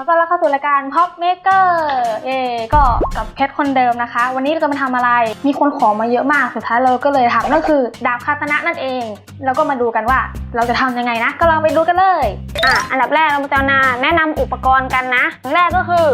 ขอต้อนรับเข้าสู่รายการ Pop Maker ก็กับเพชรคนเดิมนะคะวันนี้เราจะมาทำอะไรมีคนขอมาเยอะมากสุดท้ายเราก็เลยทำนั่นคือดาบคาตานะนั่นเองแล้วก็มาดูกันว่าเราจะทำยังไงนะก็ลองไปดูกันเลยอันดับแรกเราจะแนะนำอุปกรณ์กันนะแรกก็คือ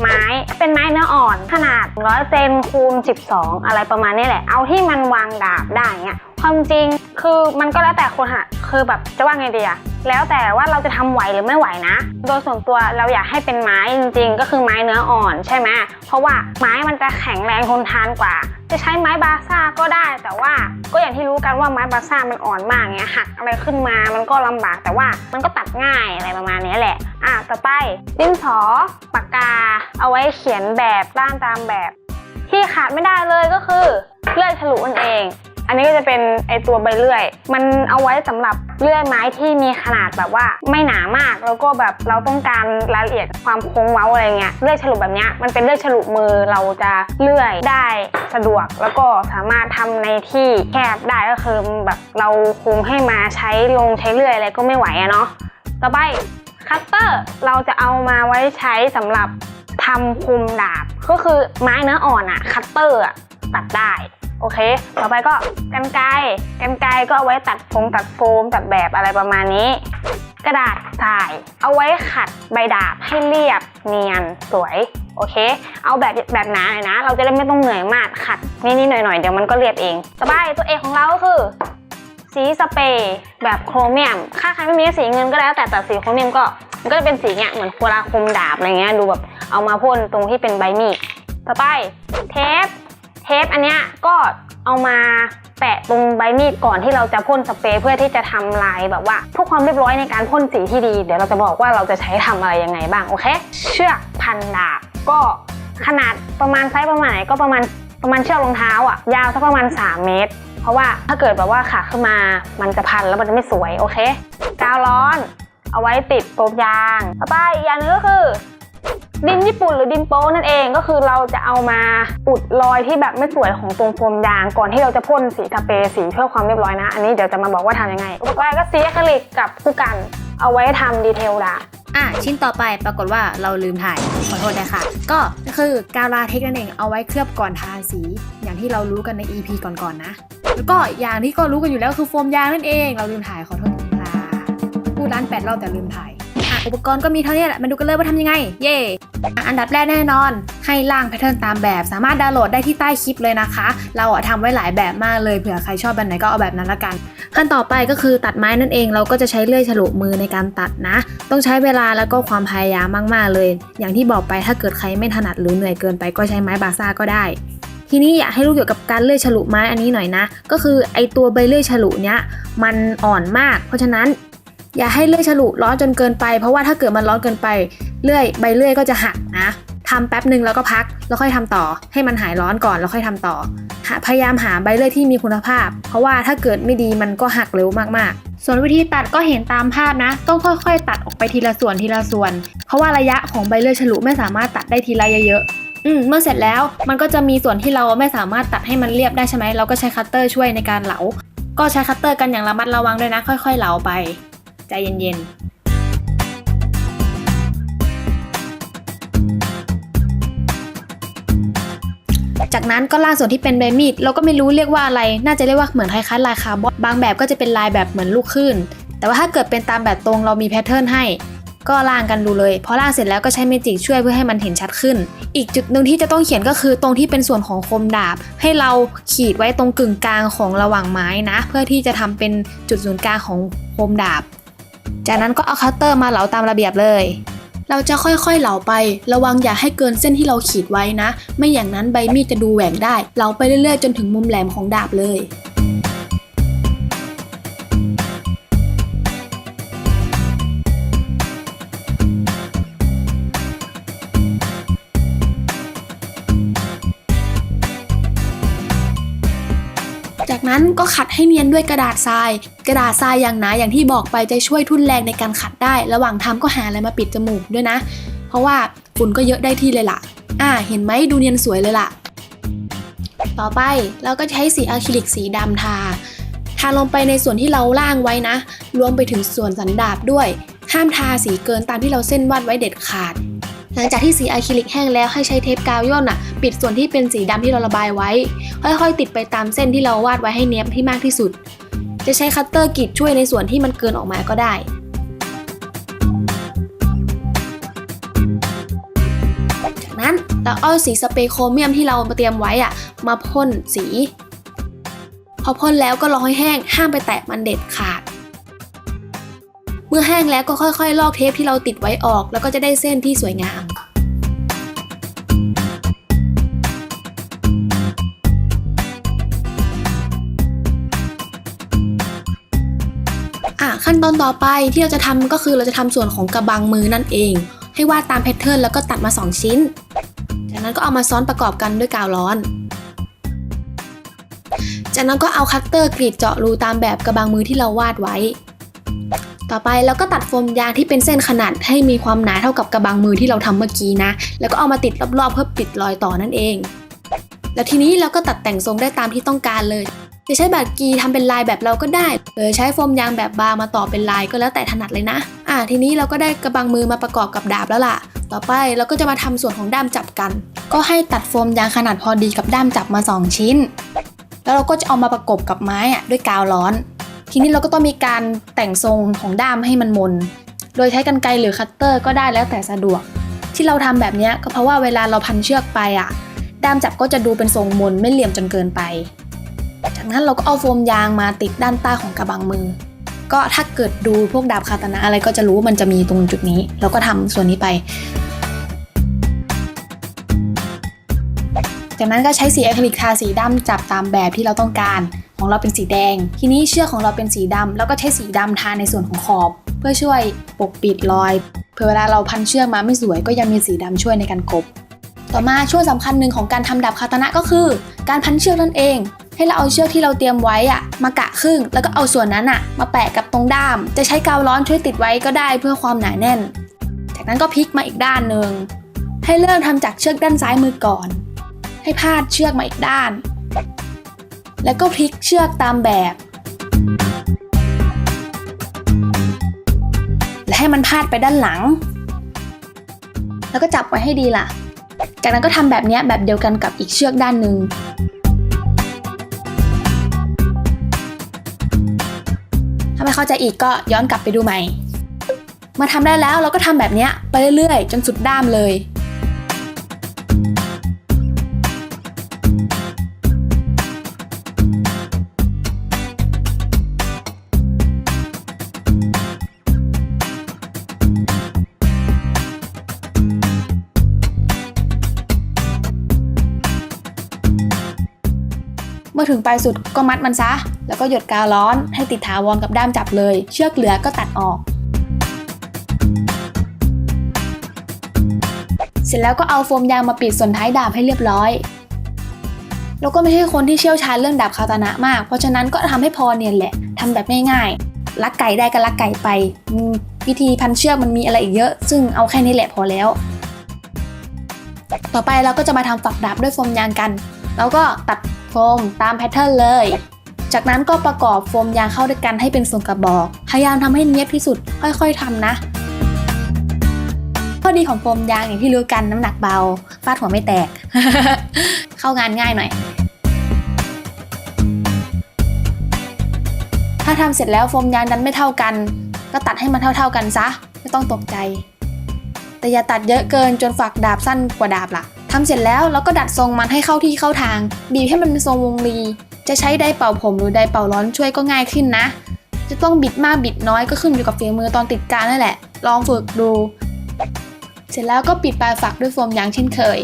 ไม้เป็นไม้เนื้ออ่อนขนาด100 เซนคูณ 12อะไรประมาณนี้แหละเอาที่มันวางดาบได้เงี้ยความจริงคือมันก็แล้วแต่คนค่ะคือแบบจะว่าไงดีอะแล้วแต่ว่าเราจะทำไหวหรือไม่ไหวนะโดยส่วนตัวเราอยากให้เป็นไม้จริงๆก็คือไม้เนื้ออ่อนใช่ไหมเพราะว่าไม้มันจะแข็งแรงทนทานกว่าจะใช้ไม้บาซ่าก็ได้แต่ว่าก็อย่างที่รู้กันว่าไม้บาซ่ามันอ่อนมากเงี้ยหักอะไรขึ้นมามันก็ลำบากแต่ว่ามันก็ตัดง่ายอะไรประมาณนี้แหละต่อไปดินสอปากกาเอาไว้เขียนแบบร่างตามแบบที่ขาดไม่ได้เลยก็คือเลื่อยฉลุนั่นเองอันนี้ก็จะเป็นไอตัวใบเลื่อยมันเอาไว้สำหรับเลื่อยไม้ที่มีขนาดแบบว่าไม่หนามากแล้วก็แบบเราต้องการรายละเอียดความโค้งเว้าอะไรเงี้ยเลื่อยฉลุแบบนี้มันเป็นเลื่อยฉลุมือเราจะเลื่อยได้สะดวกแล้วก็สามารถทำในที่แคบได้ก็คือแบบเราคงให้มาใช้เลื่อยอะไรก็ไม่ไหวอะเนาะต่อไปคัตเตอร์เราจะเอามาไว้ใช้สำหรับทำคุมดาบก็คือไม้เนื้ออ่อนอะคัตเตอร์ตัดได้โอเคต่อไปก็กรรไกรก็เอาไว้ตัดโฟมตัดแบบอะไรประมาณนี้กระดาษทรายเอาไว้ขัดใบดาบให้เรียบเนียนสวยโอเคเอาแบบหนาหน่อยนะเราจะได้ไม่ต้องเหนื่อยมากขัดนิดหน่อยเดี๋ยวมันก็เรียบเองต่อไปตัวเอกของเราก็คือสีสเปรย์แบบโครเมียมถ้าใครไม่มีสีเงินก็แล้วแต่สีโครเมียมก็มันก็จะเป็นสีเงี้ยเหมือนเวลาคุมดาบอะไรเงี้ยดูแบบเอามาพ่นตรงที่เป็นใบมีดต่อไปเทปอันเนี้ยก็เอามาแปะตรงใบมีดก่อนที่เราจะพ่นสเปรย์เพื่อที่จะทำลายแบบว่าเพื่อความเรียบร้อยในการพ่นสีที่ดีเดี๋ยวเราจะบอกว่าเราจะใช้ทำอะไรยังไงบ้างโอเคเชือกพันดาบก็ขนาดประมาณไซส์ประมาณไหนก็ประมาณเชือกรองเท้ายาวสักประมาณ3 เมตรเพราะว่าถ้าเกิดแบบว่าขาขึ้นมามันจะพันแล้วมันจะไม่สวยโอเคกาวร้อนเอาไว้ติดโฟมยางต่อไปอีกอย่างนึงก็คือดินญี่ปุ่นหรือดินโป๊นั่นเองก็คือเราจะเอามาอุดรอยที่แบบไม่สวยของตรงโฟมยางก่อนที่เราจะพ่นสีสเปรย์สีเพื่อความเรียบร้อยนะอันนี้เดี๋ยวจะมาบอกว่าทำยังไงอุปกรณ์ก็สีอะคริลิกกับคู่กันเอาไว้ทำดีเทลดาบชิ้นต่อไปปรากฏว่าเราลืมถ่ายขอโทษด้วยค่ะก็คือกาวลาเทคนั่นเองเอาไว้เคลือบก่อนทาสีอย่างที่เรารู้กันใน EP ก่อนๆนะแล้วก็อย่างที่ก็รู้กันอยู่แล้วคือโฟมยางนั่นเองเราลืมถ่ายขอโทษค่ะพูดร้าน8 รอบแต่ลืมถ่ายอุปกรณ์ก็มีเท่านี้แหละมาดูกันเลยว่าทำยังไงเย่อันดับแรกแน่นอนให้ร่างแพทเทิร์นตามแบบสามารถดาวน์โหลดได้ที่ใต้คลิปเลยนะคะเราทำไว้หลายแบบมากเลยเผื่อใครชอบแบบไหนก็เอาแบบนั้นละกันขั้นต่อไปก็คือตัดไม้นั่นเองเราก็จะใช้เลื่อยฉลุมือในการตัดนะต้องใช้เวลาแล้วก็ความพยายามมากๆเลยอย่างที่บอกไปถ้าเกิดใครไม่ถนัดหรือเหนื่อยเกินไปก็ใช้ไม้บาซ่าก็ได้ทีนี้อยากให้รู้เกี่ยวกับการเลื่อยฉลุไม้อันนี้หน่อยนะก็คือไอตัวใบเลื่อยฉลุเนี้ยมันอ่อนมากเพราะฉะนั้นอย่าให้เลื่อยฉลุร้อนจนเกินไปเพราะว่าถ้าเกิดมันร้อนเกินไปใบเลื่อยก็จะหักนะทำแป๊บนึงแล้วก็พักแล้วค่อยทำต่อให้มันหายร้อนก่อนแล้วค่อยทำต่อพยายามหาใบเลื่อยที่มีคุณภาพเพราะว่าถ้าเกิดไม่ดีมันก็หักเร็วมากๆส่วนวิธีตัดก็เห็นตามภาพนะต้องค่อยๆตัดออกไปทีละส่วนเพราะว่าระยะของใบเลื่อยฉลุไม่สามารถตัดได้ทีละเยอะๆเมื่อเสร็จแล้วมันก็จะมีส่วนที่เราไม่สามารถตัดให้มันเรียบได้ใช่ไหมเราก็ใช้คัตเตอร์ช่วยในการเหลาก็ใช้คัตเตอร์กันอย่างระมัดระวังด้วยนะค่อยๆเหลาไปใจเย็นๆจากนั้นก็ล่างส่วนที่เป็นใบมีดเราก็ไม่รู้เรียกว่าอะไรน่าจะเรียกว่าเหมือนคล้ายๆลายคาร์บอนบางแบบก็จะเป็นลายแบบเหมือนลูกคลื่นแต่ว่าถ้าเกิดเป็นตามแบบตรงเรามีแพทเทิร์นให้ก็ล่างกันดูเลยพอล่างเสร็จแล้วก็ใช้เมจิกช่วยเพื่อให้มันเห็นชัดขึ้นอีกจุดหนึ่งที่จะต้องเขียนก็คือตรงที่เป็นส่วนของคมดาบให้เราขีดไว้ตรงกึ่งกลางของระหว่างไม้นะเพื่อที่จะทำเป็นจุดศูนย์กลางของคมดาบจากนั้นก็เอาคัตเตอร์มาเหลาตามระเบียบเลยเราจะค่อยๆเหลาไประวังอย่าให้เกินเส้นที่เราขีดไว้นะไม่อย่างนั้นใบมีดจะดูแหว่งได้เหลาไปเรื่อยๆจนถึงมุมแหลมของดาบเลยจากนั้นก็ขัดให้เนียนด้วยกระดาษทรายอย่างหนาอย่างที่บอกไปจะช่วยทุ่นแรงในการขัดได้ระหว่างทำก็หาอะไรมาปิดจมูกด้วยนะเพราะว่าฝุ่นก็เยอะได้ที่เลยล่ะเห็นไหมดูเนียนสวยเลยล่ะต่อไปเราก็ใช้สีอะคริลิกสีดำทาลงไปในส่วนที่เราล่างไว้นะรวมไปถึงส่วนสันดาบด้วยห้ามทาสีเกินตามที่เราเส้นวาดไว้เด็ดขาด หลังจากที่สีอะคริลิกแห้งแล้วให้ใช้เทปกาวย่นปิดส่วนที่เป็นสีดำที่เราระบายไว้ค่อยๆติดไปตามเส้นที่เราวาดไว้ให้เนียบที่มากที่สุดจะใช้คัตเตอร์กรีดช่วยในส่วนที่มันเกินออกมาก็ได้จากนั้นเราเอาสีสเปรย์โครเมียมที่เราเตรียมไว้มาพ่นสีพอพ่นแล้วก็รอให้แห้งห้ามไปแตะมันเด็ดขาดเมื่อแห้งแล้วก็ค่อยๆลอกเทปที่เราติดไว้ออกแล้วก็จะได้เส้นที่สวยงามขั้นตอนต่อไปที่เราจะทำก็คือเราจะทำส่วนของกระบังมือนั่นเองให้วาดตามแพทเทิร์นแล้วก็ตัดมา2ชิ้นจากนั้นก็เอามาซ้อนประกอบกันด้วยกาวร้อนจากนั้นก็เอาคัตเตอร์กรีดเจาะรูตามแบบกระบังมือที่เราวาดไว้ต่อไปเราก็ตัดโฟมยางที่เป็นเส้นขนาดให้มีความหนาเท่ากับกระบังมือที่เราทำเมื่อกี้นะแล้วก็เอามาติดรอบๆเพื่อปิดรอยต่อนั่นเองแล้วทีนี้เราก็ตัดแต่งทรงได้ตามที่ต้องการเลยจะใช้แบบกีทำเป็นลายแบบเราก็ได้หรือใช้โฟมยางแบบบาร์มาต่อเป็นลายก็แล้วแต่ถนัดเลยนะทีนี้เราก็ได้กระบังมือมาประกอบกับดาบแล้วล่ะต่อไปเราก็จะมาทำส่วนของด้ามจับกันก็ให้ตัดโฟมยางขนาดพอดีกับด้ามจับมา2ชิ้นแล้วเราก็จะเอามาประกบกับไม้ด้วยกาวร้อนทีนี้เราก็ต้องมีการแต่งทรงของด้ามให้มันมนโดยใช้กรรไกรหรือคัตเตอร์ก็ได้แล้วแต่สะดวกที่เราทำแบบนี้ก็เพราะว่าเวลาเราพันเชือกไปด้ามจับก็จะดูเป็นทรงมนไม่เหลี่ยมจนเกินไปจากนั้นเราก็เอาโฟมยางมาติดด้านใต้ของกระบังมือก็ถ้าเกิดดูพวกดาบคาตานะอะไรก็จะรู้ว่ามันจะมีตรงจุดนี้เราก็ทำส่วนนี้ไปจากนั้นก็ใช้สีอะคริลิกทาสีดำจับตามแบบที่เราต้องการของเราเป็นสีแดงทีนี้เชือกของเราเป็นสีดำแล้วก็ใช้สีดำทาในส่วนของขอบเพื่อช่วยปกปิดรอยเผื่อเวลาเราพันเชือกมาไม่สวยก็ยังมีสีดำช่วยในการกบต่อมาช่วงสำคัญหนึ่งของการทำดาบคาตานะก็คือการพันเชือกนั่นเองให้เราเอาเชือกที่เราเตรียมไว้มากะครึ่งแล้วก็เอาส่วนนั้นมาแปะกับตรงด้ามจะใช้กาวร้อนช่วยติดไว้ก็ได้เพื่อความหนาแน่นจากนั้นก็พลิกมาอีกด้านหนึ่งให้เริ่มทำจากเชือกด้านซ้ายมือก่อนให้พาดเชือกมาอีกด้านแล้วก็พลิกเชือกตามแบบและให้มันพาดไปด้านหลังแล้วก็จับไว้ให้ดีล่ะจากนั้นก็ทำแบบนี้แบบเดียวกันกับอีกเชือกด้านหนึ่งถ้าไม่เข้าใจอีกก็ย้อนกลับไปดูใหม่เมื่อทำได้แล้วเราก็ทำแบบนี้ไปเรื่อยๆจนสุดด้ามเลยเมื่อถึงปลายสุดก็มัดมันซะแล้วก็หยดกาวร้อนให้ติดถาวรกับด้ามจับเลยเชือกเหลือก็ตัดออกเสร็จแล้วก็เอาโฟมยางมาปิดส่วนท้ายดาบให้เรียบร้อยเราก็ไม่ใช่คนที่เชี่ยวชาญเรื่องดาบคาตานะมากเพราะฉะนั้นก็ทำให้พอเนียนแหละทำแบบง่ายๆลักไก่ได้ก็ลักไก่ไปวิธีพันเชือกมันมีอะไรอีกเยอะซึ่งเอาแค่นี้แหละพอแล้วต่อไปเราก็จะมาทำฝักดาบด้วยโฟมยางกันแล้วก็ตัดโฟมตามแพทเทิร์นเลยจากนั้นก็ประกอบโฟมยางเข้าด้วยกันให้เป็นทรงกระบอกพยายามทำให้เนียบที่สุดค่อยๆทำนะข้อดีของโฟมยางอย่างที่รู้กันน้ำหนักเบาฟาดหัวไม่แตก เข้างานง่ายหน่อยถ้าทำเสร็จแล้วโฟมยางดันไม่เท่ากันก็ตัดให้มันเท่าๆกันซะไม่ต้องตกใจแต่อย่าตัดเยอะเกินจนฝักดาบสั้นกว่าดาบล่ะทำเสร็จแล้วเราก็ดัดทรงมันให้เข้าที่เข้าทางบีบให้มันเป็นทรงวงรีจะใช้ไดร์เป่าผมหรือไดร์เป่าร้อนช่วยก็ง่ายขึ้นนะจะต้องบิดมากบิดน้อยก็ขึ้นอยู่กับฝีมือตอนติดกาวนั่นแหละลองฝึกดูเสร็จแล้วก็ปิดปลายฝักด้วยโฟมยางเช่นเคย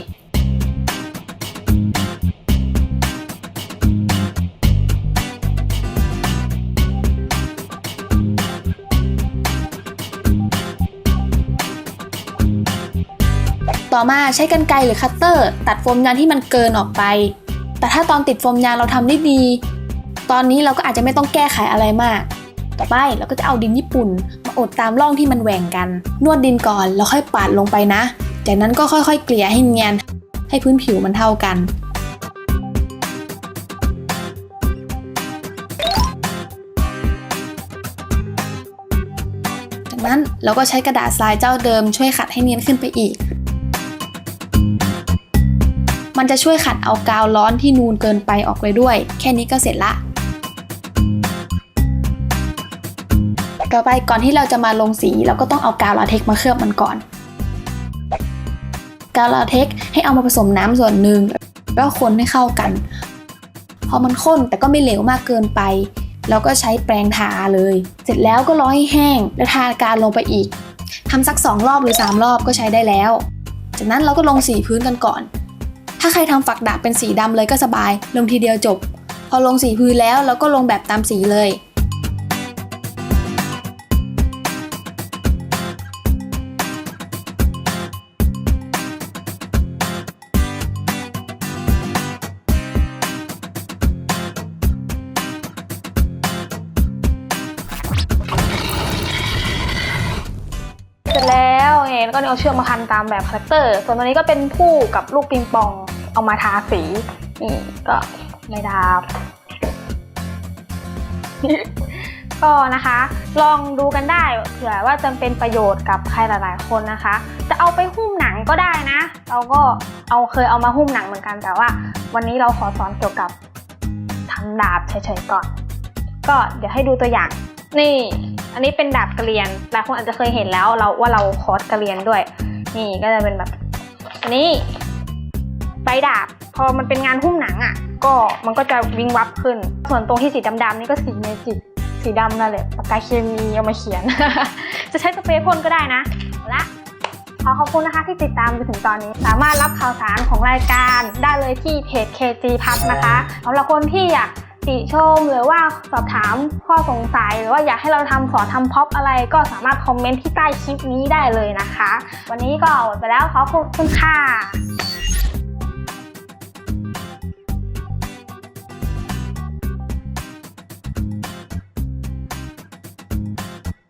ต่อมาใช้กรรไกรหรือคัตเตอร์ตัดโฟมยางที่มันเกินออกไปแต่ถ้าตอนติดโฟมยางเราทำได้ดีตอนนี้เราก็อาจจะไม่ต้องแก้ไขอะไรมากต่อไปเราก็จะเอาดินญี่ปุ่นมาอดตามร่องที่มันแหว่งกันนวดดินก่อนแล้วค่อยปาดลงไปนะจากนั้นก็ค่อยๆเกลี่ยให้เนียนให้พื้นผิวมันเท่ากันจากนั้นเราก็ใช้กระดาษทรายเจ้าเดิมช่วยขัดให้เนียนขึ้นไปอีก มันจะช่วยขัดเอากาวร้อนที่นูนเกินไปออกไปด้วยแค่นี้ก็เสร็จละต่อไปก่อนที่เราจะมาลงสีเราก็ต้องเอากาวลาเท็กซ์มาเคลือบมันก่อนกาวลาเท็กซ์ให้เอามาผสมน้ำส่วนหนึ่งแล้วคนให้เข้ากันพอมันข้นแต่ก็ไม่เหลวมากเกินไปแล้วก็ใช้แปรงทาเลยเสร็จแล้วก็รอให้แห้งแล้วทากาวลงไปอีกทำสัก2 รอบหรือ3 รอบก็ใช้ได้แล้วจากนั้นเราก็ลงสีพื้นกันก่อนถ้าใครทำฝักดาบเป็นสีดำเลยก็สบายลงทีเดียวจบพอลงสีพื้นแล้วเราก็ลงแบบตามสีเลยเสร็จแล้วแล้วก็เอาเชือกมาพันตามแบบคาแรคเตอร์ส่วนตัวนี้ก็เป็นผู้กับลูกปิงปองเอามาทาสีนี่ก็ไม่ดาบ ก็นะคะลองดูกันได้เผื่อว่าจะเป็นประโยชน์กับใครหลายๆคนนะคะจะเอาไปหุ้มหนังก็ได้นะเราก็เคยเอามาหุ้มหนังเหมือนกันแต่ว่าวันนี้เราขอสอนเกี่ยวกับทำดาบเฉยๆก่อนก็เดี๋ยวให้ดูตัวอย่างนี่อันนี้เป็นดาบกระเรียนหลายคนอาจจะเคยเห็นแล้วเราคอร์สกระเรียนด้วยนี่ก็จะเป็นแบบอันนี้ใบดาบพอมันเป็นงานหุ้มหนังอ่ะก็มันก็จะวิงวับขึ้นส่วนตรงที่สีดำๆนี่ก็สีเมจิกสีดำนั่นแหละปากกาเคมีเอามาเขียน จะใช้สเปรย์พ่นก็ได้นะเอาละขอบคุณนะคะที่ติดตามจนถึงตอนนี้สามารถรับข่าวสารของรายการได้เลยที่เพจ KG Pub นะคะสำหรับคนที่อยากติชมหรือว่าสอบถามข้อสงสัยหรือว่าอยากให้เราสอนทำพ็อปอะไรก็สามารถคอมเมนต์ที่ใต้คลิปนี้ได้เลยนะคะวันนี้ก็หมดไปแล้วขอบคุณค่ะ